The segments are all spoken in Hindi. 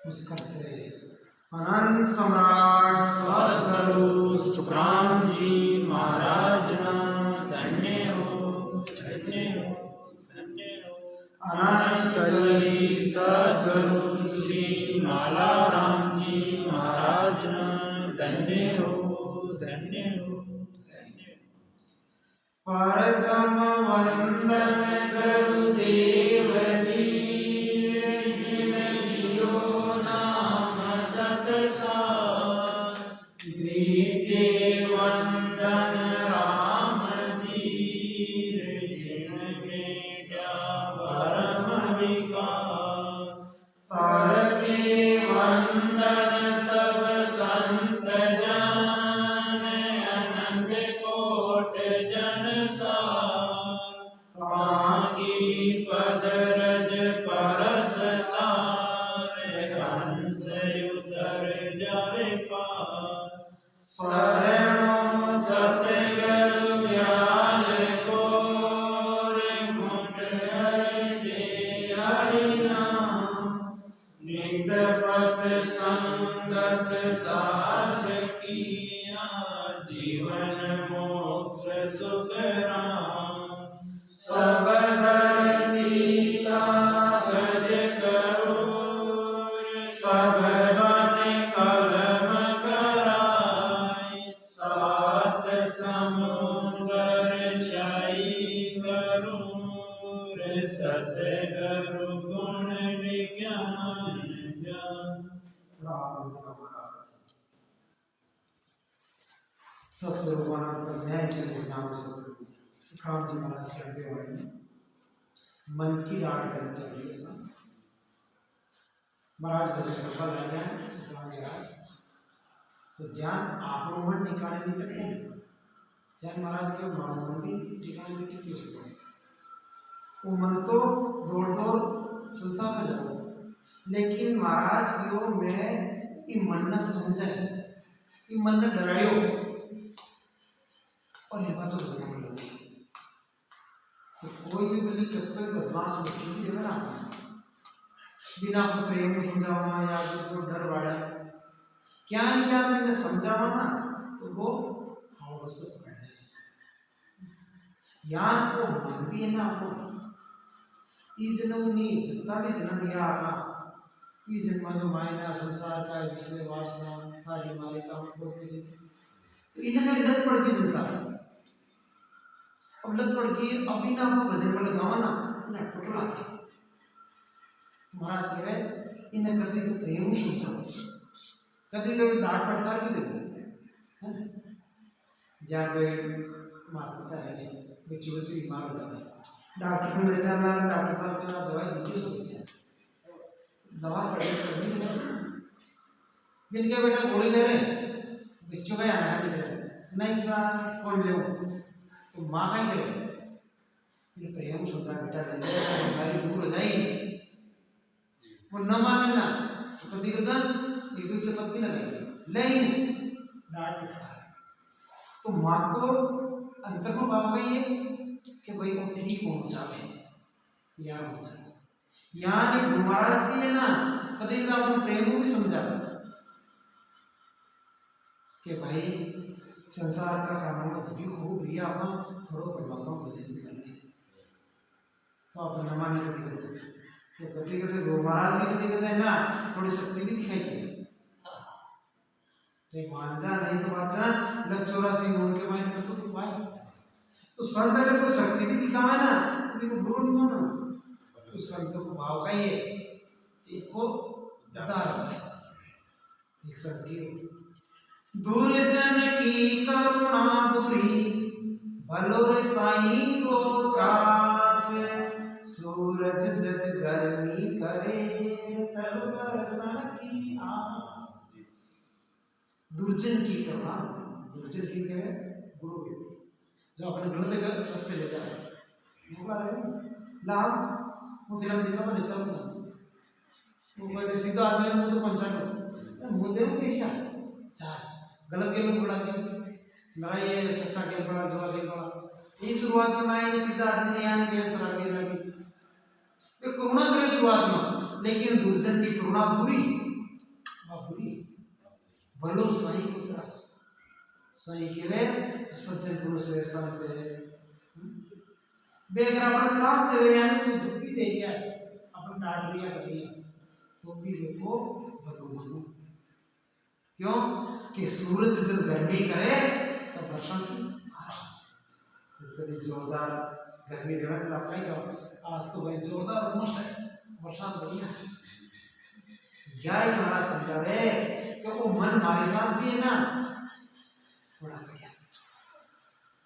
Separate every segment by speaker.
Speaker 1: पुष्कर से अनंत सम्राट सद्गुरु सुखराम जी महाराज धन्य हो धन्य हो धन्य हो। अनंत श्री सद्गुरु श्री मालाराम जी महाराज धन्य हो धन्य हो धन्य हो। परतम वंदन गुरुदेव जी वंदन राम जी जिनके क्या भरम विकार। तरके वंदन सब संत जन अनंत कोट जन साकी पद रज परस हंस उतर जावे पार। शरणो सतगुरु ज्ञान को मुख हरि हरि नाम। नित पथ संगत साध किया जीवन मोक्ष सुख राम। सब धरती कागज करो सब बन कलम कराए। सात समुद्र शाही करूर सतगुरु गुण विज्ञान जान। सस्वरूपानंद न्याय चरित नाम सतगुरु सुखराम जी महाराज कहते हुए मन की राट करनी चाहिए सब। महाराज भजन करवा लग गया सुखराम जी महाराज तो ज्ञान आप मन ठिकाने नहीं करते ज्ञान महाराज के मन भी ठिकाने नहीं क्यों सकते। वो मन तो दौड़ दौड़ संसार में जाओ लेकिन महाराज क्यों मैं ये मन न समझे ये मन न डरायो और ये बातों को जमा लगे। तो कोई भी बोली कब तक बदमाश बच्चों की है ना बिना प्रेम समझावा या तो डर बाड़ा क्या क्या मैंने समझावा ना तो वो हाँ बस तो पकड़ है यार को मन भी है ना आपको ये जन्म नहीं जितना भी जन्म लिया आपका ये जन्म जो मायना संसार का विषय वासना सारी हमारे काम तो इन्हें लत पड़ गई संसार अब लत पड़ गई अभी ना आपको भजन में लगावा ना ना टोटल आते महाराज कह रहे इन्हें कभी तो प्रेम समझाओ कभी तो डांट फटकार भी देखो जहाँ पे माता है बच्चे बच्चे बीमार होता है डॉक्टर को ले जाना डॉक्टर साहब के पास दवाई दीजिए सब बच्चे दवा पड़ेगी जिनके बेटा गोली ले रहे बच्चों का आना भी ले रहे नहीं सर कौन ले तो माँ का ही करे प्रेम सोचा बेटा दे बीमारी दूर हो जाएगी वो न माने ना तो कभी कदा एक दूसरे चपत भी लगाएगी लेकिन डांट फटकार तो माँ को अंतर में बात वही है कि भाई वो ठीक होना चाहिए यार हो जाए यहाँ जो महाराज भी है ना कभी कदा अपन प्रेम को भी समझा कि भाई संसार का कानून भी खूब भी आप थोड़ा परमात्मा को जिंदगी करने तो आप न माने तो कभी कभी गुरु महाराज भी कभी कभी ना थोड़ी शक्ति भी दिखाई तो मांझा नहीं तो बाचा लग 84 गुण के मायने तो भाई तो संत अगर कोई शक्ति भी दिखावे ना तो देखो गुरु नहीं मानो तो संत को भाव का ही है एक को दाता है एक संत की दुर्जन की करुणा बुरी भलोर साईं को त्रास। सूरज जग गर्मी करे तल बरसन की आस। दुर्जन की करुणा दुर्जन की क्या है गुरु जो अपने गलत रास्ते ले जाए लाभ वो फिल्म देखा मैंने चलता वो पहले सीधा आदमी मुझे तो पहुंचा मुझे वो कैसा चार गलत गेम पड़ा के लड़ाई सट्टा खेल पड़ा जुआ खेल पड़ा ये शुरुआत के मायने सीधा आदमी ने यानी के सलाह दी वे करुणा करे शुरुआत में लेकिन दुर्जन की करुणा बुरी भलो सही को त्रास सही के वे सज्जन पुरुष है संत है बेगरा पर त्रास देवे यानी कोई दुख भी दे दिया अपन डांट लिया कर लिया तो भी देखो भलो मानो क्यों कि सूरज जब गर्मी करे तो वर्षा की कभी जोरदार गर्मी रहने लगता है आज तो भाई जोरदार उमस है वर्षा बढ़िया है यही महाराज समझावे कि वो मन हमारे साथ भी है ना बड़ा बढ़िया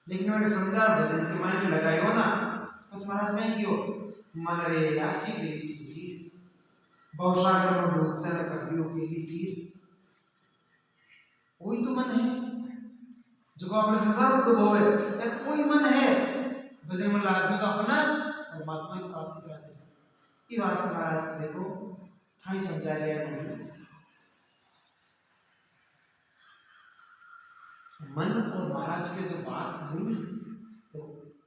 Speaker 1: लेकिन मैंने समझा भजन के मायने लगायो ना उस महाराज में क्यों मन रे याची गई थी बहुसागर में डूबता न कर दियो पीली तीर वही तो मन है जो अपने संसार में डूबो है कोई मन है भजन में आदमी का अपना और परमात्मा की प्राप्ति कराते हैं ये वास्तव महाराज देखो हाँ समझा गया मन और महाराज के जो बात हुई तो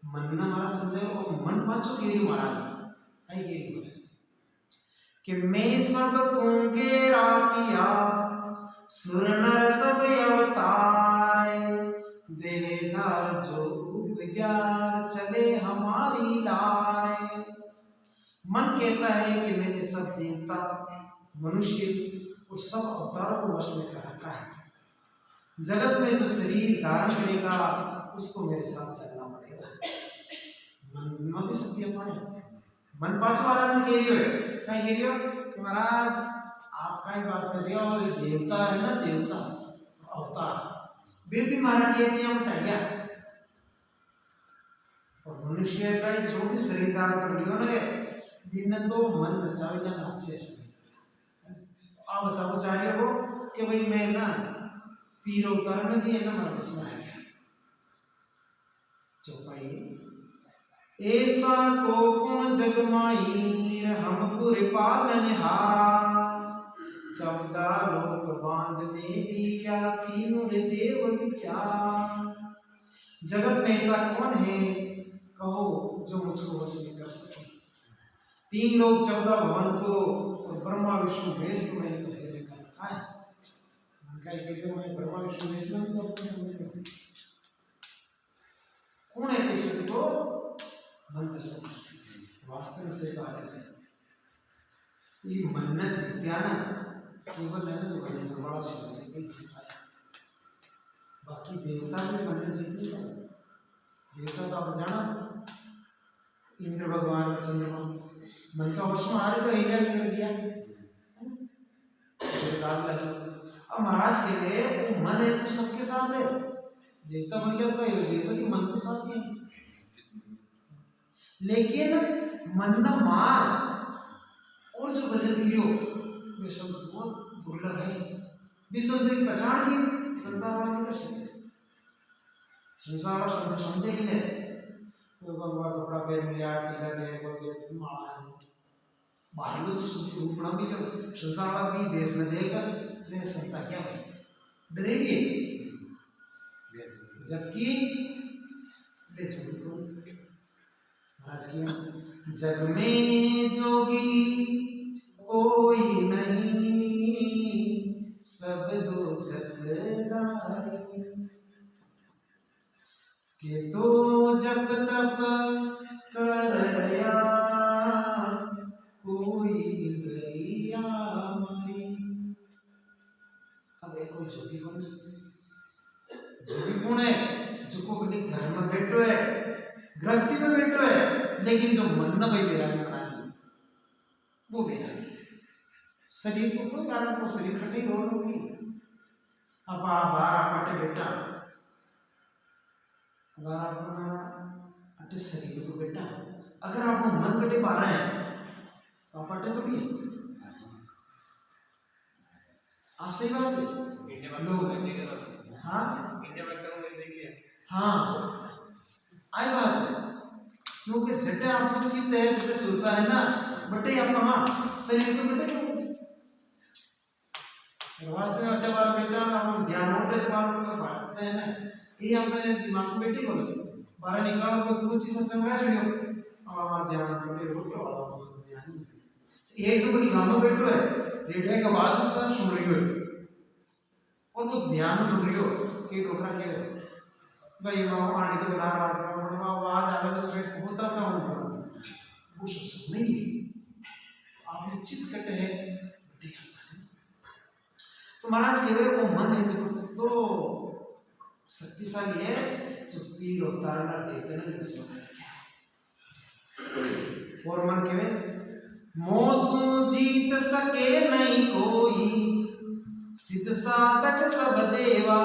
Speaker 1: मन ना महाराज समझे और मन पाचो के लिए महाराज आई के लिए कि मैं सब कुंगे राखिया सुर नर सब अवतार देहधार जो विचार चले हमारी लारे मन कहता है कि मैंने सब देवता मनुष्य और सब अवतारों को वश में कर रखा है जगत में जो शरीर धारण करेगा उसको मेरे साथ चलना पड़ेगा मन भी सत्य पाए मन पांचों महाराज ने कह रही हो कि महाराज आप का ही बात कर रहे हो और देवता है ना देवता अवतार वे भी महाराज ये नियम चाहिए और मनुष्य का जो भी शरीर धारण कर लियो ना दिन तो मन नचावे या नाचे से आप बताओ चाह रहे हो कि भाई मैं ना पीर उतारने की है ना हमारे इसमें आ गया चौपाई ऐसा को जग माईर हमपुर पालनहारा 14 लोक बांध में दिया तीनों देव विचारा जगत में ऐसा कौन है कहो जो मुझको वश में कर सके 3 लोग 14 भवन को और ब्रह्मा विष्णु महेश को मैंने कब्जे में कर रखा है मैं ब्रह्मा विष्णु महेश में कौन है कृष्ण को मन वास्तव से बात है ये मन्नत जीत्या ना केवल है ना जो भजन बड़ा शिव जीता है बाकी देवता भी मन्नत जीतने का देवता तो आप जाना इंद्र भगवान चंद्रमा मन का वश में आ रहे तो एरिया भी कर दिया अब महाराज के लिए वो मन है तो सबके साथ है देवता बन गया तो देवता की मन के साथ ही लेकिन मन न मार और जो भजन कियो वे शब्द बहुत दुर्लभ है वे शब्द की पहचान भी संसार वाले नहीं कर सकते संसार और शब्द समझे ही नहीं कोई भगवान कपड़ा पहन लिया तिलक है कोई माला है बाहर में तो शुद्धि रूपणा भी कर संसार वाला भी देश में देकर ले सकता क्या भाई डरेगी जबकि ले छोड़ो महाराज की जग में जोगी कोई नहीं सब दो जगदारी के तो जब तब कर रया कोई गैया मारी अब एक जोगी कौन है जो को अपने घर में बैठो है गृहस्थी में बैठो है लेकिन जो मन न भाई बैरागी बना दी वो बैरागी शरीर को कोई कारण को शरीर खटे रोड होगी अब आप बाहर आपटे बेटा अगर अपना अटे शरीर तो बेटा अगर आप मन कटे पा रहे हैं तो आप अटे तो भी सही बात है लोग हाँ हाँ आई बात है क्योंकि जटे आपको चित्त है जटे सुरता है ना बटे आप कहाँ शरीर तो बटे वास्तव में अड्डे बार बेटा हम ध्यान होते हैं बार में बांटते हैं ना ये अपने दिमाग में बैठी बोलो बाहर निकालो तो कुछ चीज़ संग्रह चढ़ियो अब हमारा ध्यान बैठे रोटे वाला ध्यान एक तो बड़ी गानों बैठो है रेडियो का आवाज उनका सुन रही हो उनको ध्यान जुड़ रही हो कि रोकना क्या है भाई माँ आने तो बना रहा है आवाज आवे तो फिर होता क्या होगा वो सब नहीं आप निश्चित करते हैं तो महाराज कहे वो मन है तो शक्तिशाली है जो पीर अवतार ना देखते ना विश्व और मन कहे मोसू जीत सके नहीं कोई सिद्ध साधक सब देवा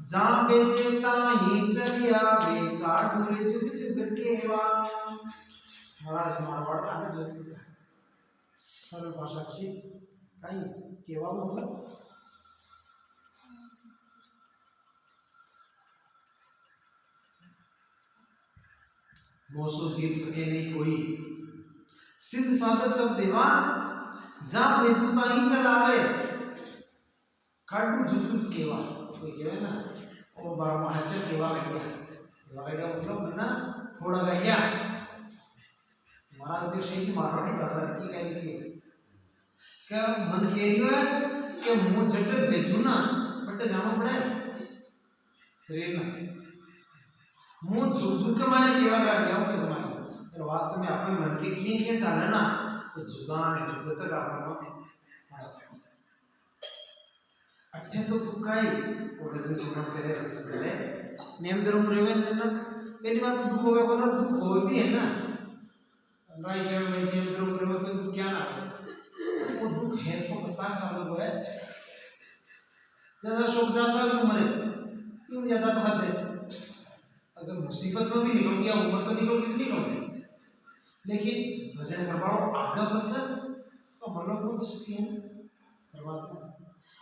Speaker 1: जहाँ बेचे ताही चलिया वे काढ़ूरे जुग जुग केवा महाराज मारवाड़ का है जो सरल भाषा की कहीं केवा मतलब मोसो जीत सके नहीं कोई सिद्ध साधक सब देवा जहाँ बेचू ताही चलावे काढ़ू जुग जुग केवा कोई कहे ना ओ बार महाचर केवा गया मतलब ना थोड़ा गया महाराज देव की मारवाड़ी भाषा की कहीं की क्या मन कह रही है कि मुंह जट भेजू ना बट जानो पड़े शरीर ना मुंह झुक झुक के मारे केवा कर गया हूं तुम्हारे तो वास्तव में अपन मन के किए के चाले ना तो जुगान जुग तक अपन अट्ठे तो तुकाई और जैसे सुमन करे से करे नेम धर्म रेवे ना पहली बात दुख होवे बोला दुख हो भी है ना भाई के में नेम धर्म रेवे तो दुख क्या ना वो दुख है तो पता साल को है ज्यादा शोक जा साल मरे क्यों ज्यादा तो हद है अगर मुसीबत में भी निकल गया उम्र तो निकल गई लेकिन भजन करवाओ आगे बच्चा तो मन को सुखी है परमात्मा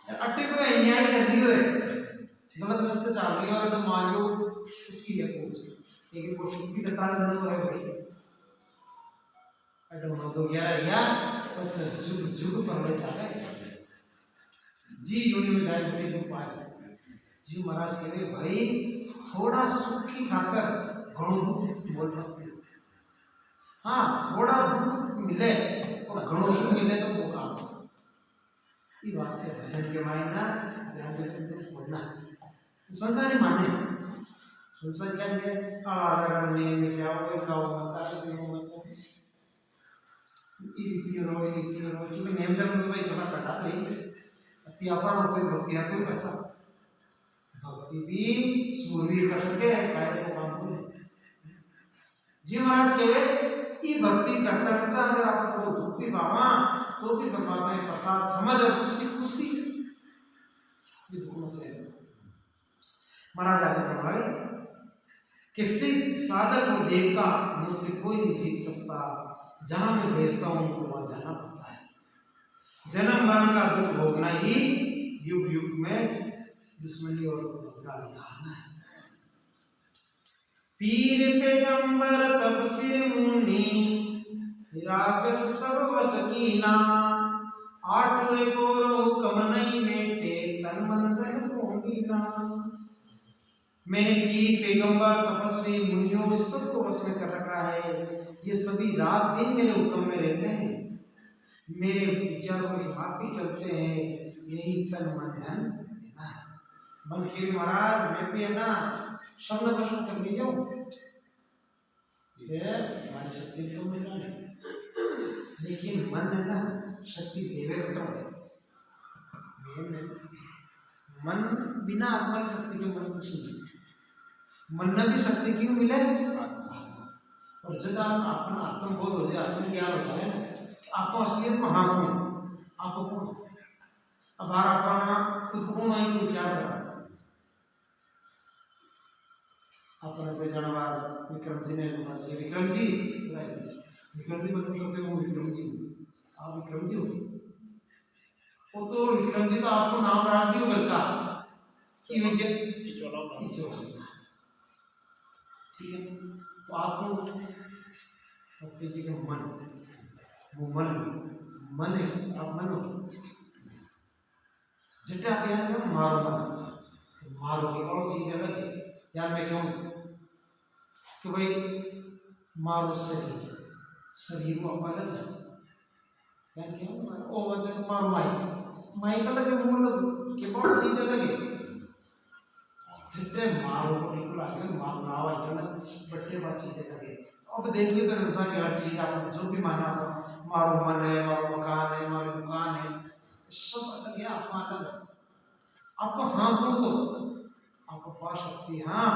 Speaker 1: अट्टे को अन्याय कर रही है गलत रास्ते चल रही है और तो मानो सुखी है कुछ लेकिन वो सुख भी करता है तो है भाई अटो मन तो क्या है यार अच्छा जुग जुग पर ले जा रहा है जी योनि में जाए बड़ी दुख पाए जी महाराज कहे भाई थोड़ा सुख की खातर घणो दुख बोल सकते हाँ थोड़ा दुख मिले और घणो सुख मिले तो वो काम ये वास्ते भजन के मायने ना ध्यान देते से बोलना संसारी माने संसार क्या है आड़ा करने में क्या कोई खाओ सारे दिन मतलब ये रो क्योंकि नेम धर्म में भाई थोड़ा कटा नहीं अति आसान होते भक्ति है कोई करता भक्ति भी सूरवीर कर सके काय को काम को जी महाराज कहे ये भक्ति करता करता अगर आपको दुख भी पावा तो भी परमात्मा के प्रसाद समझ और खुशी खुशी ये दुख से महाराज आगे बढ़ाए किसी साधक और देवता मुझसे कोई नहीं जीत सकता जहां मैं भेजता हूं उनको वहां जाना पड़ता है जन्म मरण का दुख भोगना ही युग युग में दुश्मनी और बदला निकालना है पीर पैगंबर तब सिर मुनि राक्षस सब वस कीना आठुरे गोरो हुक्म नहीं मेटे तन मन धन को मीना मैंने पीर पैगंबर तपस्वी मुनियों सबको वश में कर रखा है ये सभी रात दिन मेरे हुक्म में रहते हैं मेरे विचारों के मार्ग भी चलते हैं यही तन मन धन देना है मन खेल महाराज मैं भी है ना शब्द दर्शन कर लीजिए ये हमारी शक्ति तो मिलना नहीं लेकिन मन है ना शक्ति देवे रखता है मन बिना आत्मा की शक्ति के मन कुछ नहीं मन में भी शक्ति क्यों मिले और जब अपना आत्मबोध हो जाए आत्म ज्ञान होता है आपको असलियत में हाँ कौन आपको कौन अब अपना खुद कौन है कि विचार करा अपना कोई जानवर विक्रम जी ने विक्रम जी मतलब सबसे वो विक्रम जी आप विक्रम जी हो वो तो विक्रम जी तो आपको नाम रहा दियो घर का कि मुझे ठीक है तो आपको अपने जी का मन वो मन है आप मन हो जटे आप यहाँ में मारोगे और चीज अलग है यार मैं कहूँ कि भाई मारो शरीर को अलग है क्या ओ वजह मारो माइक माइकल के मूल के बहुत चीज लगे जितने मारो को बिल्कुल आगे मार ना आए ना बट्टे बात चीजें लगे अब देख लियो तो इंसान की हर चीज आप जो भी माना आप मारो मन है मारो मकान है मारो दुकान है सब अलग है आप अलग है आप हाँ बोल दो आपको पा सकती हाँ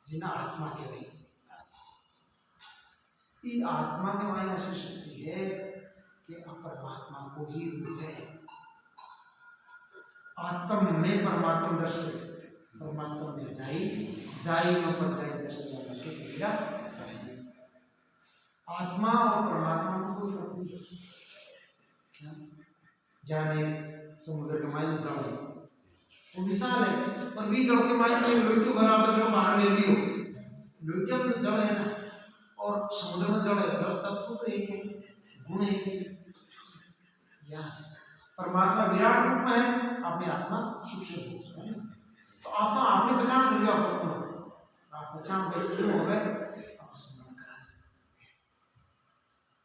Speaker 1: जिना आत्मा के वही ये आत्मा के मायने ऐसी शक्ति है कि परमात्मा को ही रूप है आत्म में परमात्मा दर्शन परमात्मा में जाई न पर जाई दर्शन करके कहेगा आत्मा और परमात्मा में कोई फर्क नहीं जाने समुद्र के मायने जल है वो विशाल है पर भी जल के मायने में लोटू बराबर जो बाहर ले लियो लोटू में जल है ना और समुद्र में जल है जल तत्व तो एक है गुण एक है या परमात्मा विराट रूप में है अपनी आत्मा सूक्ष्म रूप में है तो आत्मा आपने पहचान कर लिया आपको आप पहचान गए क्यों हो गए आप स्मरण करा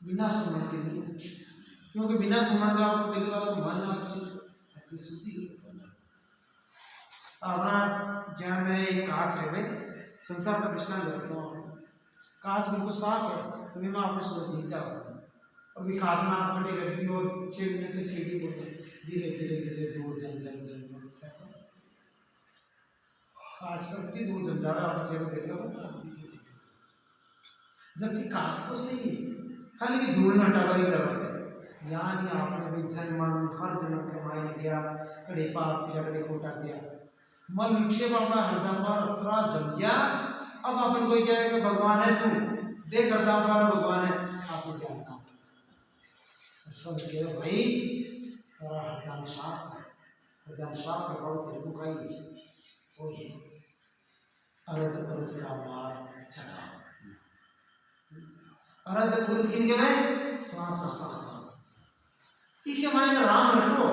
Speaker 1: बिना स्मरण के लिए क्योंकि बिना स्मरण का आपको दिखेगा तो मन अच्छी आपकी शुद्धि अपना ज्ञान में कांच है भाई संसार का दृष्टांत देता हूँ कांच बिल्कुल साफ है तो मैं आपको सूरज दिख जाओ अभी खासना फटे रखी और 6 मिनट तक छेड़ी बोलते धीरे धीरे धीरे दूर जम जम जम कांच पर इतनी दूर जम जा रहा आप चेहरे देखते हो जबकि कांच तो सही है खाली भी धूल में हटाने की जरूरत है यहाँ नहीं आपने भी जन्म हर जन्म के मायने गया कड़े पाप किया कड़े खोटा किया मल विक्षेप अपना हृदय पर उतरा जम गया अब अपन कोई क्या है कि भगवान है तू देख करता हमारा भगवान है आपको क्या समझ के भाई तेरा हृदय साफ का बहुत तेरे को कही वो है अरद पुरुष का मार चढ़ा अरद पुरुष किनके में सांस इके मायने राम रखो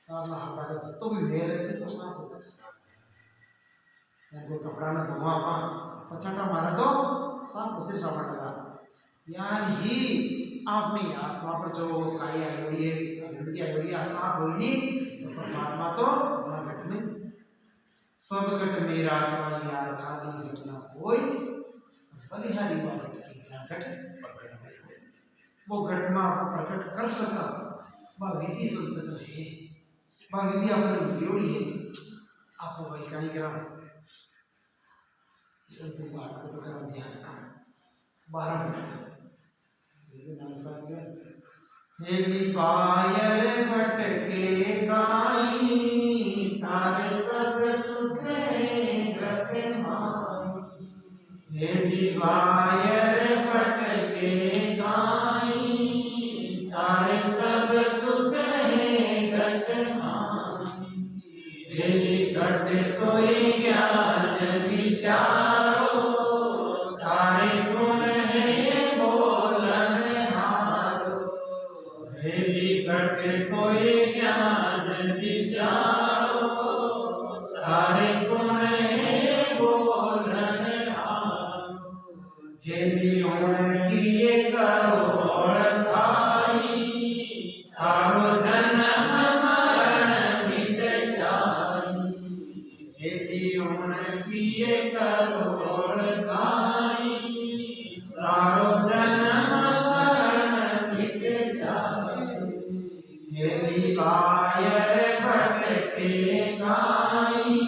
Speaker 1: तारना हटा के तो भी ले रहे को साफ होता है कपड़ा में धोआ पा पछाटा मारा तो साफ होते साफ लगा यानी ही आपने आत्मा पर जो काई आई हुई है गंदगी आई हुई है साफ होगी तो परमात्मा तो अपना घट में सब घट मेरा सा यार खाली घटना कोई बलिहारी वाला की जा घट वो घटना प्रकट कर सका वह विधि संतन है वह विधि अपनी जोड़ी है आपको भाई कहीं करा संत बात को तो करा ध्यान कर 12 मिनट हेली पायर भटके गाई तारे सब सुख रख माई हेली पायर भटके गाई तारे सब सुख रख माई हेली घट कोई ज्ञान विचारो तारे गुण है बोलन घट कोई ज्ञान विचारो तारे गुण है बोलन हेली किए करो खाई तारो जन्म मरण मिट जाई हेली किए करो खाई तारो जन्म मरण मिट जाई हेली पायर भटके गाई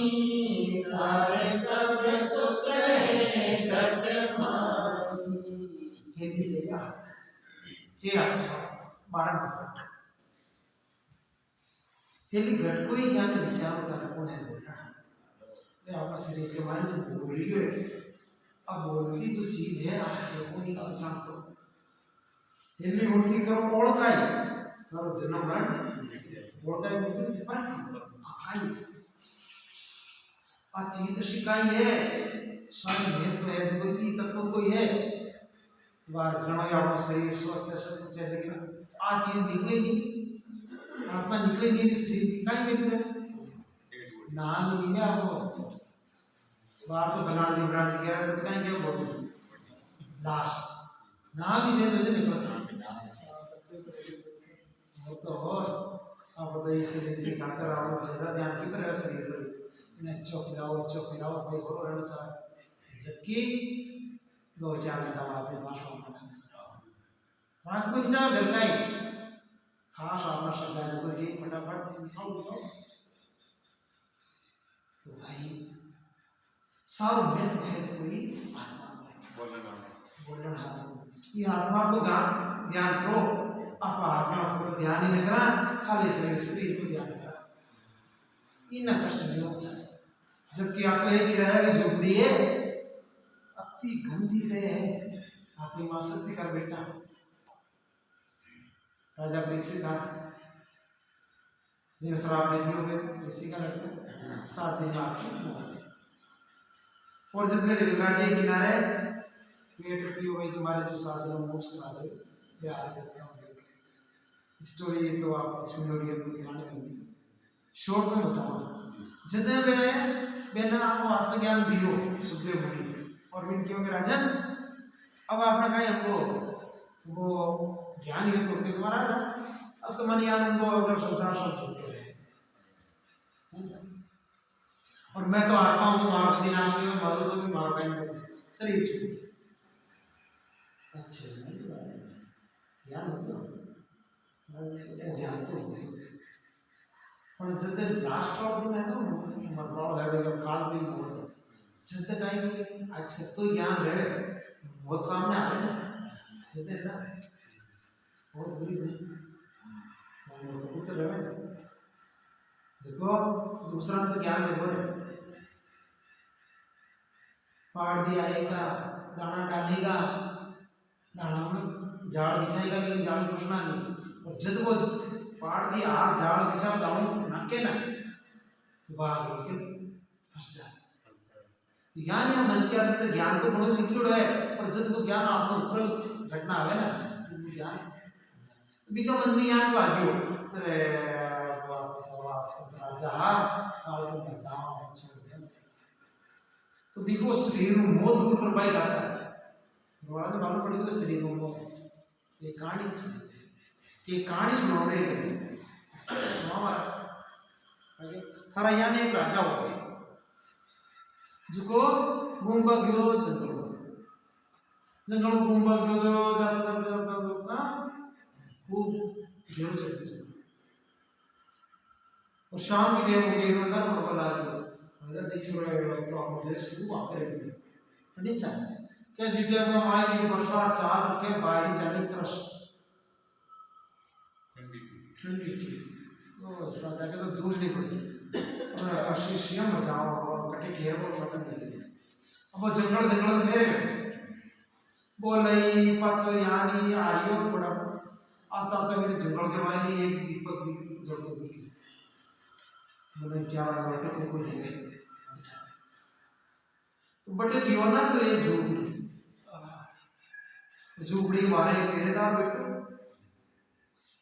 Speaker 1: तारे सब सुख है घट माई हेली लेगा हे बारह हेली घट को ही ज्ञान विचार का कौन है बोल रहा है आपका शरीर के मायने जो बोल रही है अब बोलती जो चीज है वो ही पहचान करो हेली उल्टी करो ओढ़ का करो जन्म मरण बोलता है मुझे पर आकाई आ चीज शिकाई है सारी महत्व है जो कोई तत्व कोई है बार गणो या अपना शरीर स्वस्थ है सब कुछ है लेकिन आ चीज निकलेगी आत्मा निकलेगी शरीर दिखाई में नाम नहीं है आपको बाहर तो बनार जी महाराज जी कह रहे हैं इसका क्या बोल दास नाम ही से निकलता तो और और तो इसलिए दिखा कर आओ ज़्यादा ध्यान की पर शरीर पर इन्हें चौक भाई हो रहना चाहिए जबकि दो चार घंटा बाद में माश होना रात में जा गलकाई खास आपना शब्द है जो जी फटाफट निकाल तो भाई सारो में है जो कोई आत्मा बोलना ये आत्मा को ध्यान करो आप आत्मा को ध्यान ही नहीं करा खाली शरीर को ध्यान करा इन कष्ट नहीं होता जबकि आप एक रहेगा जो भी है अति गंदी पे है आपकी मां शक्ति का बेटा राजा परीक्षित था जिन शराब देती हो गए किसी का लड़का 7 दिन आपकी मौत और जितने गंगा जी किनारे पेट पियो भाई तुम्हारे जो 7 दिन मोक्ष करा दे प्यार करते होंगे स्टोरी तो आप सुनोगे तो कहानी होगी शॉर्ट में बताओ जितने वे बेना आपको आत्मज्ञान दियो सुखदेव मुनि और विनतियों के राजन अब आपने कहा हमको वो ज्ञान ही तो तुम्हारा अब तो मन यार उनको अगर संसार सब छोड़ रहे और मैं तो आत्मा हूँ मारो के दिन आज में मारो तो भी मारो पाएंगे शरीर छूट अच्छा ज्ञान होता वो ज्ञान तो पर जब लास्ट ऑफ दिन है तो मतलब है भाई काल भी बहुत है जब टाइम आज तो ज्ञान रहे बहुत सामने आ रहे ना जब ना बहुत बुरी नहीं उत्तर रहे देखो दूसरा तो ज्ञान देखो पाड़ दिया आएगा दाना डालेगा दाना में झाड़ बिछाएगा लेकिन झाड़ बिछना नहीं और जब वो पाड़ दिया आप झाड़ बिछा दाऊ नाके ना बाहर लेके फंस जाए ज्ञान या मन के अंदर ज्ञान तो बहुत सिक्योर है पर जब वो ज्ञान आपको ऊपर घटना आवे ना जब ज्ञान बिका मन में ज्ञान भाग्यो अरे वास्तव राजा काल तो बचाओ तो बिको शरीर मोह दूर कर पाई जाता है हमारा तो मालूम पड़ेगा शरीर मोह ये कहानी सुनो रे थारा यहाँ एक राजा हो गए जिसको घूमबा गयो जंगल में घूमबा गयो जाता खूब घेर चल और शाम की टाइम हो गई रोता और बोला राजा देखिए बड़ा तो आप देश को आके नहीं चाहिए क्या जिले में माय की वर्षा चार के बाहरी जाने क्रश ठंडी थी तो राजा के तो दूध नहीं पड़ी और आशीषियां बचाओ और कटे घेर को खत्म कर दिया अब वो जंगल में घेरे गए बोलई पाचो यानी आयो बड़ा आता मेरे जंगल के बाहर एक दीपक जलता दिखे मैंने क्या बेटे को कोई नहीं अच्छा तो बटे क्यों ना तो एक झूपड़ी के बारे में पहरेदार बैठो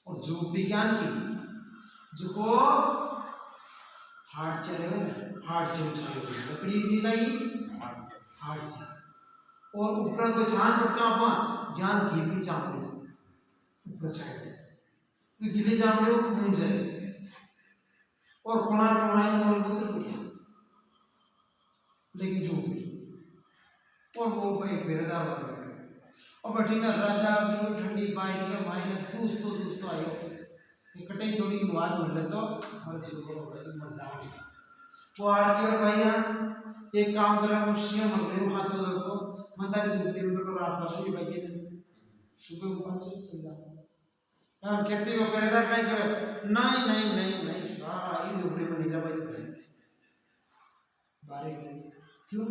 Speaker 1: और झूपड़ी ज्ञान की जो हार्ट चले हार्ट जो चले लकड़ी दी गई हार्ट और ऊपर को छान पड़ता अपना ज्ञान गिरनी चाहते ऊपर चाहिए गिले जामड़े वो खून जाए और कोना कमाई और पुत्र बढ़िया लेकिन झूठी और वो भाई बेहदार बन गए और बटीना राजा बिल्कुल ठंडी बाई के मायने दोस्तों आयो इकट्ठे थोड़ी आवाज मिल तो और जीव को मर जाओ वो आरती और भैया एक काम करा वो सीएम मंत्री हाथ से को मंदा झूठी उनको रात बस भी भाई सुबह ऊपर चल जाओ हम कहते हो पहरेदार भाई को नहीं सारा इस झोपड़ी में नीचा भाई है बारे क्यों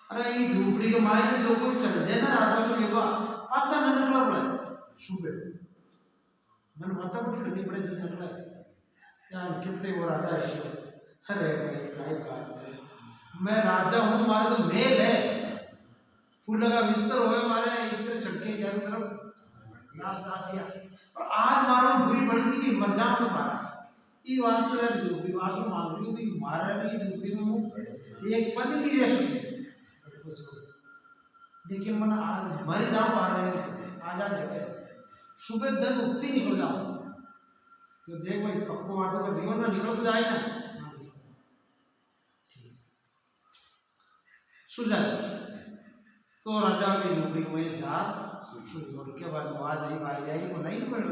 Speaker 1: अरे ये झोपड़ी के मायने जो कोई चल जाए ना रात में होगा अच्छा न निकला पड़ा सुबह मैंने माता को करनी पड़े जब निकला यार कितने वो राजा है अरे भाई काय बात है मैं राजा हूँ मारे तो मेल है फूल का बिस्तर होए मारे इतने छटके चारों तरफ और आज मारो बुरी पड़ती कि मर जाओ तो मारा ये वास्तव है जो भी वास्तव मान लो कि मारा नहीं जो भी में एक पद नहीं रह सकते लेकिन मन आज मर जाओ आ रहे आज आ जाए सुबह दिन उठते निकल जाओ तो देख भाई पक्को बातों का जीवन ना निकल तो जाए ना सुझा तो राजा की झोपड़ी को मैं जा सुन के बाद वहां जाई भाई जाई को नहीं पड़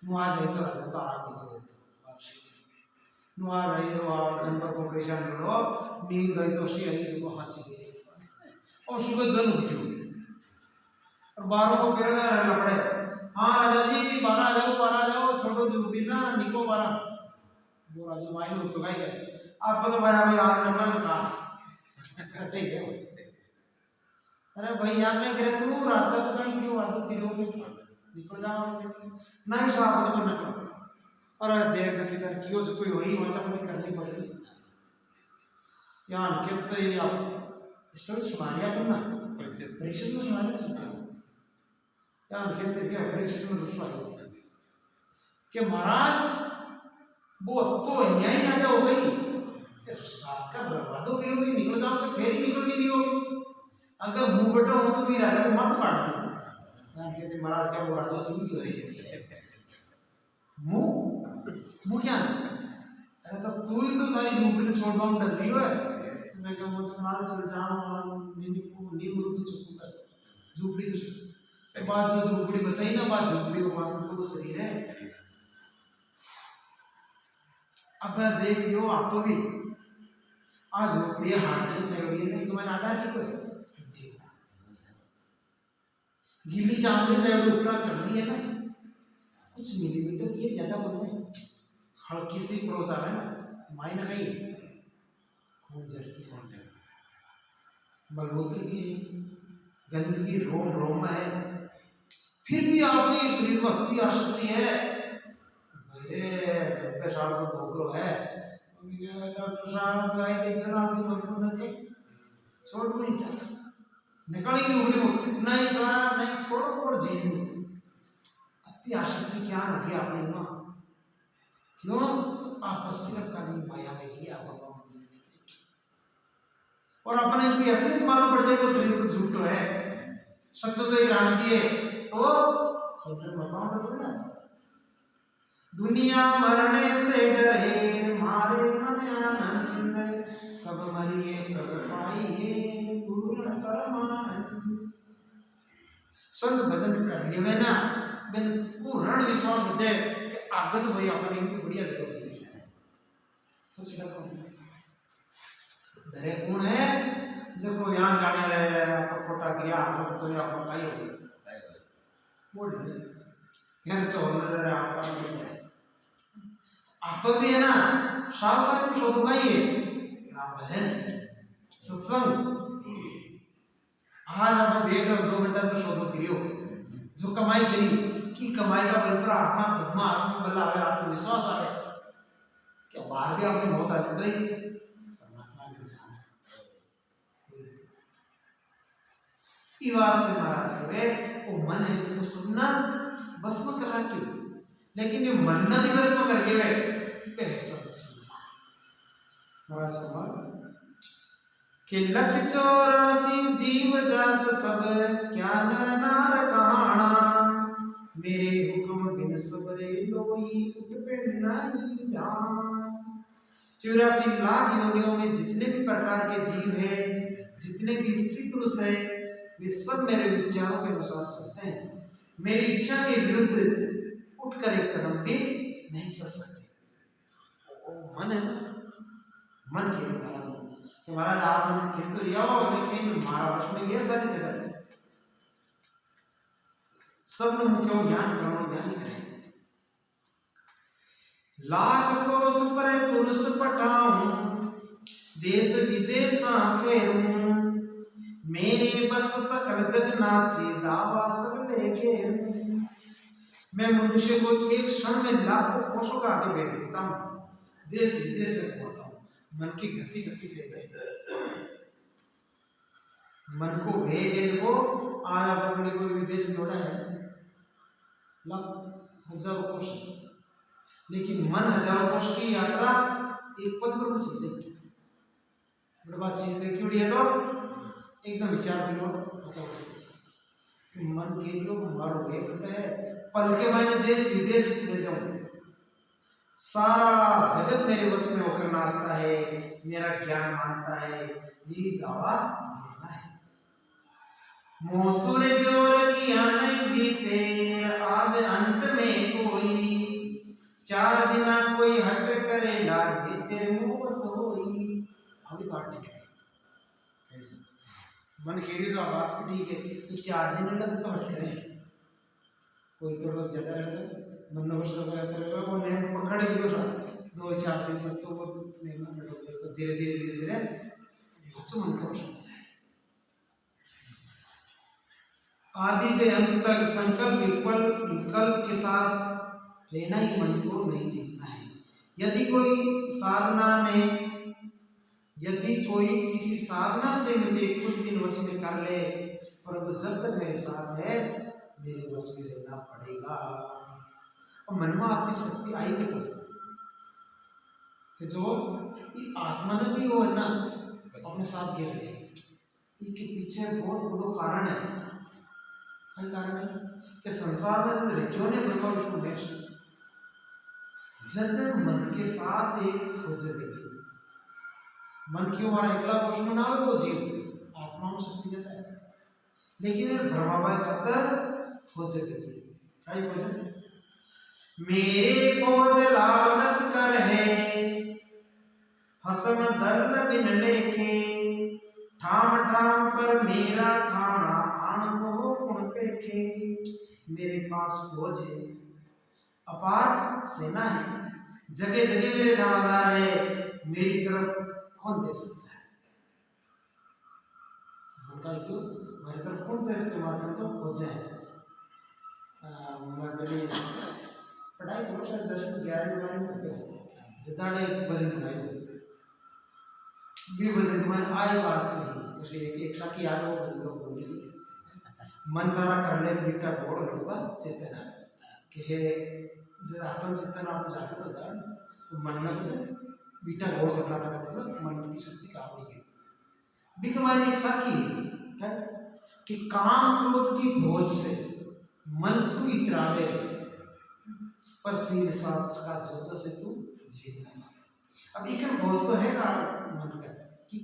Speaker 1: वहां जाई तो राजा तो आराम कीजिए वहां जाई तो आप नंबर को परेशान करो नींद आई तो सी आई जो हाथ से और सुबह दन उठ और 12 को फिर लपड़े हाँ राजा जी 12 जाओ छोड़ो झोपड़ी ना निको 12 वो राजा माई ने तो भाई आपको तो भाई आज नंबर कहा ठीक है अरे भाई यार मैं करे तू रात का तो कहीं क्यों आदत की लोग निकल जाओ नहीं साहब तो न करो अरे देख देख इधर क्यों जो कोई होई मतलब नहीं करनी पड़ेगी यहाँ के तो ये आप स्टोरी सुनाया तुम ना परीक्षित में सुनाया सुना यहाँ के तो क्या परीक्षित में दूसरा है कि महाराज वो तो यहीं ना जाओ गई रात का बर्बादों के लिए निकल जाओ तो फिर ही निकलनी नहीं होगी अगर मुंह बेटा हो तो भी राजा को मत काट दो ना कहते महाराज क्या वो राजा तुम तो रही मुंह क्या अरे तब तू ही तो सारी झोपड़ी छोड़ पाऊँ डर रही है मैं क्या बोलता मार चल जाऊँ नींद तो चुप कर झोपड़ी से बात जो झोपड़ी बताई ना बात झोपड़ी को पास तो वो शरीर है अब देख लियो आप तो भी आज झोपड़ी हाथ चाहिए नहीं तो मैंने आधार की कोई गीली चावल जो ऊपर चल रही है ना कुछ मिलीमीटर की ज्यादा बोलते हैं हल्की सी क्रोज आ रहा है ना माई ना कहीं खून जलती है बलबूत्र की गंदगी रोम रोम है फिर भी आपको इस शरीर को अति आसक्ति है मेरे साल को ढोकलो है डॉक्टर साहब दवाई देखकर आपकी मन को छोड़ नहीं चाहता निकलेगी उगली को नहीं साहब नहीं छोड़ो और जी लो अति आसक्ति क्या होगी आपने ना क्यों आपस्य काली माया में ही आप और अपने इसकी असलियत मालूम पड़ जाएगी शरीर को झूठ है सच तो ये राम जी है तो सच बताओ ना दुनिया मरने से डरे मारे मन आनंद कब मरिए कब पाइए पूर्ण परमानंद संत भजन कर लिए ना मैंने पूर्ण विश्वास हो जाए कि आगत भाई अपने की बढ़िया जगह है कुछ डरे कौन है जो को यहाँ जाने रहे आपको कोटा किया आपको तो आपको कहीं हो बोल रहे यहाँ चोर रहे आपका नहीं है आप भी है ना सावकार को शोध उगाइए राम भजन सत्संग आज आप 1-2 घंटा जो शोधो करियो जो कमाई करी की कमाई का बल पर आत्मा खुद में आत्मा बल आवे आत्मविश्वास आवे क्या बाहर भी आपने मौत आ जाती परमात्मा के जाना ई वास्ते महाराज कहे वो मन है जो सुनना भस्म करा के लेकिन ये मन ना भी भस्म कर के वे सब सुनना महाराज कुमार कि लख 84 जीव जात सब क्या नर नार कहाना मेरे हुक्म बिन सबरे लोई उठ पिंड नहीं जान 84 लाख योनियों में जितने भी प्रकार के जीव है जितने भी स्त्री पुरुष है वे सब मेरे विचारों के अनुसार चलते हैं मेरी इच्छा के विरुद्ध उठकर एक कदम भी नहीं चल सकते मन है ना मन के लिए कि महाराज आप खेल तो लिया हो लेकिन महाराज में ये सारी जगह है सब लोग क्यों ज्ञान करो ज्ञान करें लाख कोस पर पुरुष पटाऊं देश विदेश फेरूं मेरे बस सकल जग नाचे दावा सब लेके मैं मनुष्य को एक क्षण में लाखों कोसों का आगे भेज देता हूँ देश विदेश में घूमता हूँ मन की गति गति मन को भेजे को आज आप अपने कोई विदेश जोड़ा है लाख हजारों कोश लेकिन मन हजारों कोश की यात्रा एक पद पर चल जाएगी बड़ी बात चीज देखी उड़ी है तो एकदम विचार दिलो अच्छा मन के लोग मारो एक है पल के मैंने देश विदेश ले जाऊं सारा जगत मेरे वश में होकर नाचता है, मेरा ज्ञान मानता है, ये दावा देना है। मोसुर जोर किया नहीं जीते, आद अंत में कोई, चार दिना कोई हट करे लागे चेर मुँह सोई। अभी बात ठीक है, कैसे मन कह रही तो बात ठीक है, इस 4 दिन लग तो हट करे, कोई तो लोग ज्यादा रहता मन वर्ष रहता रहेगा, वो नेम पकड़ लियो सा 2-4 दिन तक तो वो नेम धीरे धीरे धीरे धीरे बच्चों मन का वश होता है। आदि से अंत तक संकल्प विकल्प के साथ रहना ही मन को नहीं जीतना है। यदि कोई किसी साधना से मुझे कुछ दिन वश में कर ले, परंतु जब तक मेरे साथ है मेरे वश में रहना पड़ेगा। और मन में आती शक्ति आई के पता कि जो आत्मा ने भी वो है ना अपने साथ गिर गए, इसके पीछे बहुत बड़ा कारण है। क्या कारण है कि संसार में जो रिचो ने भगवान उसको नेक्स्ट जब मन के साथ एक खोज बेची, मन क्यों हमारा अगला क्वेश्चन ना हो वो जीव आत्मा में शक्ति देता है, लेकिन ब्रह्माबाई खातर खोज बेची क्या खोज मेरे खोज लालस कर है, हसम दर्द बिन लेके, ठाम ठाम पर मेरा थाना आन को कुण पेखे। मेरे पास खोज है, अपार सेना है, जगह जगह मेरे दावेदार है, मेरी तरफ कौन दे सकता है? क्यों मेरी तरफ कौन दे सकता है? तो खोज है। पढ़ाई करो शायद 10-11 बारे में जितना वजन बनाई भी वजन में आए बात नहीं कशी एक साकी आलो वजन तो बोली मन तारा कर ले बेटा बोड़ लोगा चेतना कि हे जब आत्म चिंतन आप जाके तो जान तो मन में कुछ बेटा बोड़ करना पड़ेगा, मन की शक्ति काम नहीं है। बिक हमारी एक साकी क्या कि काम क्रोध की भोज से मन तू इतरावे, पर सीध साथ का जोत से तू जीतना। अब एक भोज तो है का मन का कि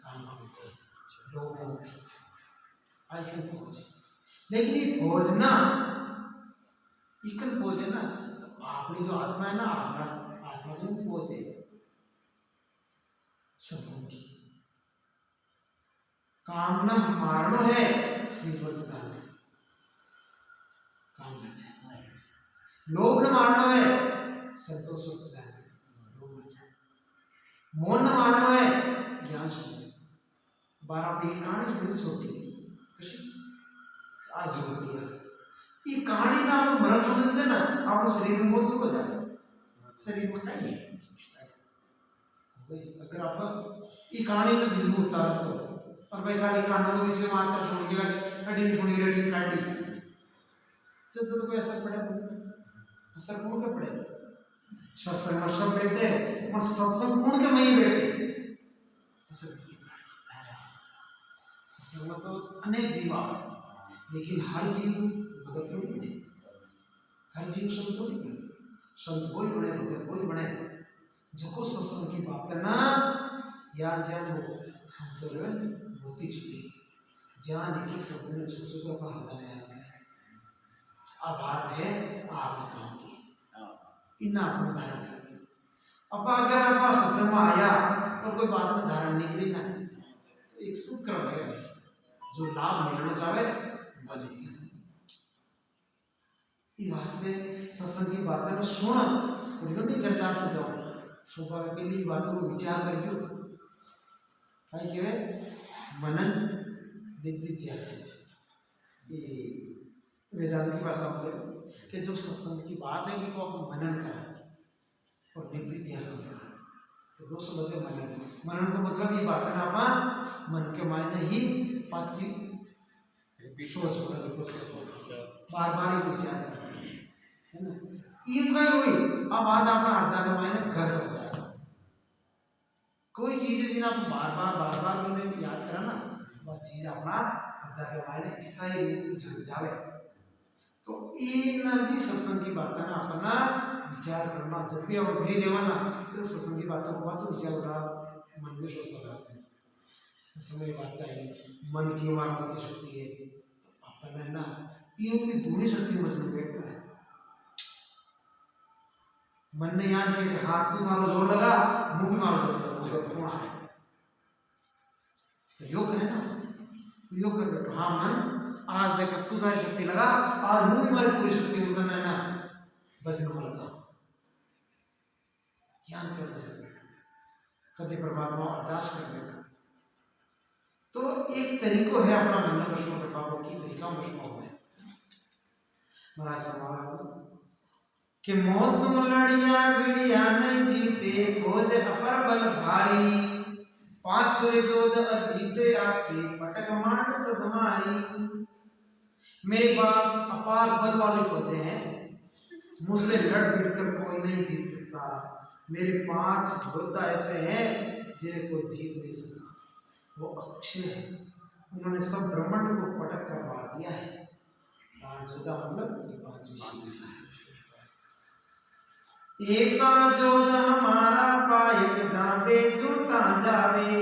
Speaker 1: काम लोगों आई कैन भोज, लेकिन ये भोज ना इकन भोज है ना, तो आपकी जो आत्मा है ना आत्मा जो भोज है सबों की कामना मारनो है श्रीवत काम कर जाए, लोभ न मारनो है संतोष प्रदान लोभ न जाए, मोह न मारनो है ज्ञान सुन 12 की कहानी थोड़ी छोटी कशी आज होती है ये कहानी ना आप मरण समझ से ना आप शरीर में बहुत हो जाए, शरीर में क्या है अगर आप ये कहानी ना दिल में उतार तो और भाई खाली कानों में विषय मात्र सुन के लगे अड़ी सुनी रेटिंग काटी जब तो कोई असर पड़े असर कौन का पड़े सत्संग में सब बैठे और सत्संग कौन के मई बैठे असर सत्संग में तो अनेक जीव आए, लेकिन हर जीव भगत थोड़ी बने, हर जीव संत थोड़ी बने, संत कोई बने भगत कोई बने जो को सत्संग की बात करना यार जब वो हंसोलन मोती चुकी जहाँ देखिए सब ने छोटे को अपना हल्का में आया अब बात है आपने काम की इन्ना आपने धारण कर लिया। अब अगर आप सत्संग में आया और कोई बात में धारण नहीं करी ना तो एक सुख कर देगा जो लाभ मिलना चाहे ये वास्ते सत्संग की बातें में सुना और नहीं घर जा सो जाओ सुबह के लिए बातों को विचार करियो क्या कहे मनन नित्यास ये वेदांत की भाषा में कि जो सत्संग की बात है उनको आप मनन करें और नित्यास करें तो दोस्तों बदले मनन मनन का मतलब ये बात है ना आप मन के मायने ही पाची सोच बार बार ही विचार है ना ये क्या हुई अब आज आपका अर्धा के मायने घर कर जाएगा कोई चीज है जिन्हें आप बार बार उन्हें याद करा ना वह चीज अपना अर्धा के मायने स्थायी रूप में जुड़ जाए तो इन भी सत्संग की बात ना अपना विचार करना जब भी आप अग्नि लेवाना तो सत्संग की बातों को बात विचार उठा मन में सोच लगाते हैं समय बात आई मन की मारने शक्ति है अपन है ना ये उनकी दूरी शक्ति मजबूत बैठना है मन ने यान के हाथ तो थारो जोर लगा मुंह भी मारो जोर लगा मुझे कौन आ रहा है तो योग करे ना योग कर बैठो हाँ मन आज देखकर तू थारी शक्ति लगा और मुंह भी मारी पूरी शक्ति उधर है ना बस इनको लगा ज्ञान करना चाहिए कभी परमात्मा अरदास करने का तो एक तरीको है अपना मन में वशमा कर पाओ की तरीका वशमा हुआ है महाराज का कि मौसम लड़िया बिड़िया नहीं जीते फौज अपर बल भारी पाछुरे जोध अजीते आके पटक मांड सदमारी मेरे पास अपार बल वाली फौजें हैं मुझसे लड़ भिड़ कर कोई नहीं जीत सकता मेरे 5 योद्धा ऐसे हैं जिन्हें कोई जीत नहीं सकता वो अक्षय है उन्होंने सब ब्रह्मांड को पटक कर मार दिया है 5 योद्धा मतलब ये 5 विशेष ऐसा जोध हमारा पायक जावे जूता जावे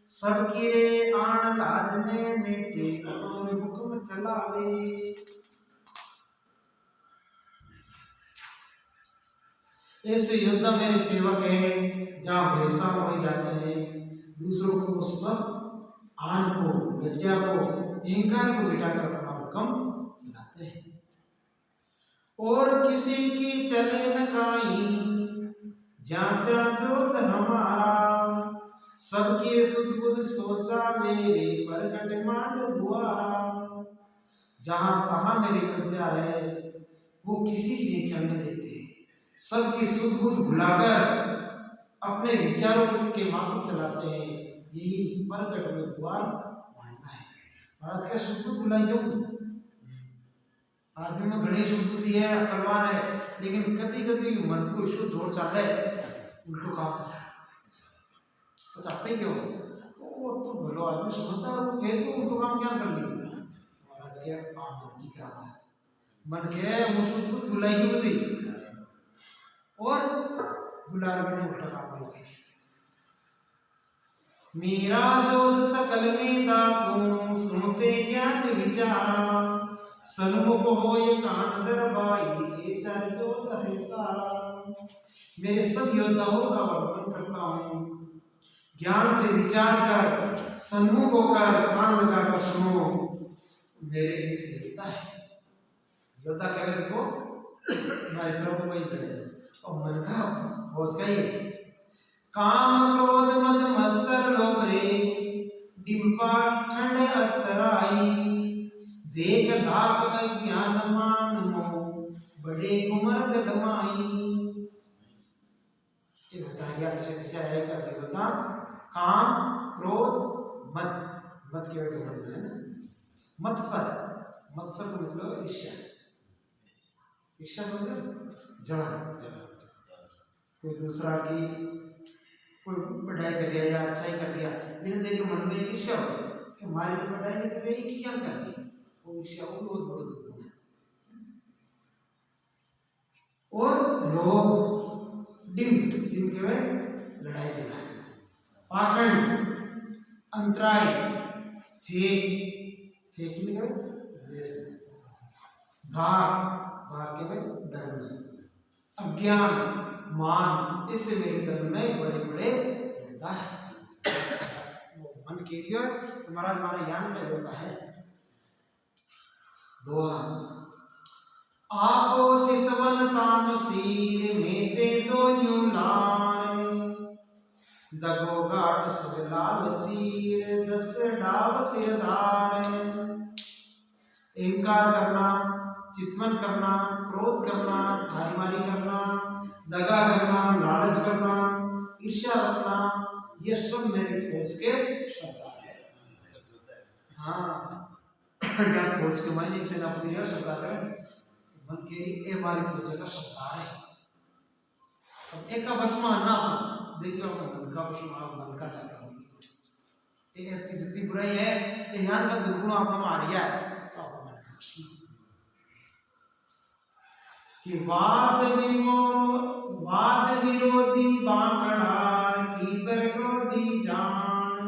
Speaker 1: सब किरे आन लाज में मेटे और हुक्म चलावे ऐसे योद्धा मेरे सेवक हैं जहाँ भेजता हूँ वही जाते हैं दूसरों को सब आन को लज्जा को अहंकार को मिटाकर अपना हुक्म चलाते हैं और किसी की चले न काई जाता जोत हमारा सबके सुध बुध सोचा मेरे प्रगट मांड द्वारा जहाँ कहाँ मेरी विद्या है वो किसी की नहीं चलने देते सबकी सुध बुध भुलाकर अपने विचारों के मार्ग चलाते हैं यही प्रगट में द्वार मानना है महाराज का सुध बुध भुलाइए आदमी में गणेश बुद्धि है अकलवान है लेकिन कभी कभी मन को ईश्वर जोड़ चाहता है उनको काम कर तो चाहते क्यों वो तो भलो आदमी समझता है वो फिर तो उनको काम क्या कर ली महाराज के आम की क्या है मन के वो शुद्ध बुद्ध बुलाई की बुद्धि और बुला रहे उल्टा काम लोगे मेरा जोध सकल में दाकू सुनते ज्ञान विचारा सन्मुख हो ये कान दरबाई ऐसा जोध है सारा मेरे सब योद्धाओं का वर्णन करता हूँ ज्ञान से विचार कर सन्मुख होकर कान लगाकर सुनो मेरे इस योद्धा है योद्धा कह रहे को हमारी तरफ को वही खड़े और मन का होश का ये काम क्रोध मद मस्तर लोभ रे डिंपा खंड अतराई देख धाक में ज्ञान मान मो बड़े कुमर गदमाई ये बता दिया कैसे आएगा ये बता काम क्रोध मद मद के वजह से है ना मत्सर मत्सर को मतलब ईर्ष्या ईर्ष्या समझो जलन कोई दूसरा की कोई पढ़ाई कर लिया या अच्छा ही कर लिया लेकिन देख मन में एक ईर्ष्या हो कि हमारी तो पढ़ाई नहीं कर रही क्या कर रही वो ईर्ष्या वो बहुत बड़ा दुख है और लोग डिम डिम के वे लड़ाई झगड़ा पाखंड अंतराय फेक फेक में के द्वेष धाक धाक के वे धर्म अज्ञान मान इससे मेरे धर्म में बड़े बड़े होता है मन के लिए महाराज हमारा ज्ञान क्या होता है दोहा आपो चितवन तामसीर मेते दो न्यूलान दगो गाट सब लाल चीर दस डाव सिरधार अहंकार करना चितवन करना क्रोध करना धारीमारी करना दगा करना लालच करना ईर्ष्या रखना ये सब मेरे फौज के शब्द है हाँ ज्ञान फौज के मायने सेनापति यह शब्द है मन के ए मारी फौज का शब्द है अब एक का बशमा ना देखिए मन का बशमा मन का चाहता हूँ ये जितनी बुराई है ये ध्यान का दुर्गुण आपने मार दिया है तो मन का कि वाद विरोधी बांकड़ा की विरोधी जान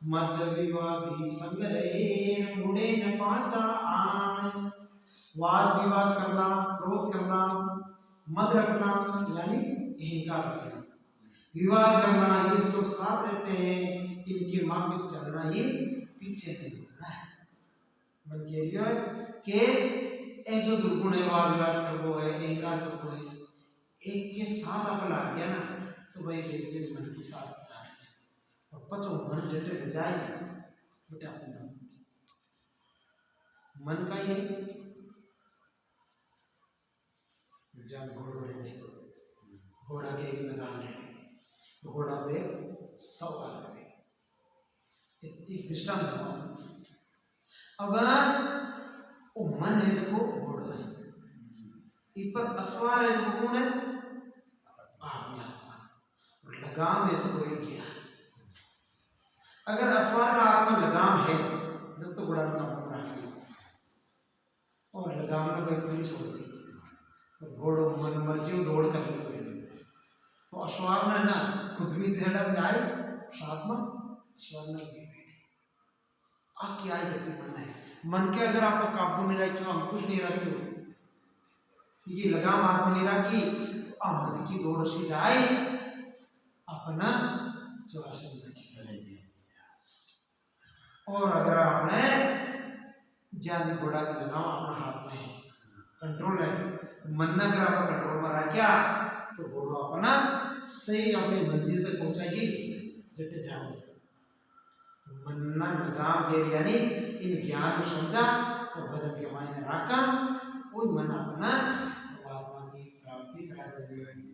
Speaker 1: मत विवादी संग रहे मुड़े न पाचा आन। वाद विवाद करना, क्रोध करना, मत रखना यानी अहंकार रखना, विवाद करना ये सब साथ रहते हैं, इनके माफिक चलना ये पीछे नहीं होता है। बल्कि के ए जो दुर्गुण है वाद विवाद कर वो है अहंकार कर वो है, एक के साथ अकल आ गया ना तो भाई देखिए मन की साथ जा रही है और पचो मन जटे जाएगा बेटा अपना मन का ये जब घोड़ा के एक लगान है, घोड़ा पे 100 आदमी, एक दृष्टांत है। अगर वो मन है जो घोड़ा है, इस पर असवार है जो कौन है आत्मा, और लगाम है जो एक गया। अगर असवार का आत्मा लगाम है जब तो घोड़ा का घोड़ा और लगाम में कोई नहीं छोड़ दी घोड़ो मन मर्जी दौड़ कर तो अश्वार ने ना खुद भी तेरा जाए साथ में अश्वार ने आ क्या गति मन है। मन के अगर आपका काबू नहीं रखे हम कुछ नहीं रखे ये लगाम आपको नहीं रखी तो मन की दौड़ से जाए अपना जो आसन और अगर आपने जान घोड़ा की लगाम अपना हाथ में है कंट्रोल है मन अगर आपका कंट्रोल में रहा क्या तो घोड़ा अपना सही अपनी मंजिल तक पहुंचाएगी जट जाओ। मन लगाम के यानी इन ज्ञान को समझा और भजन के मायने रखा कोई मन अपना आत्मा की प्राप्ति करा देगी।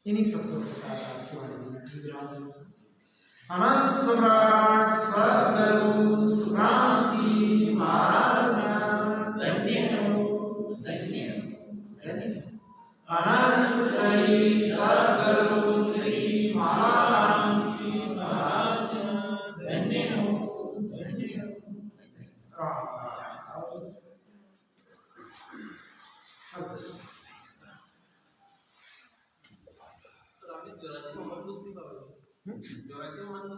Speaker 1: इन्हीं शब्दों के साथ आज के वाणी में ठीक रहा। अनंत सम्राट सद्गुरु सुखराम जी महाराज धन्य हो धन्य धन्य। अनंत श्री सद्गुरु श्री महाराज जी महाराज धन्य हो धन्य हो।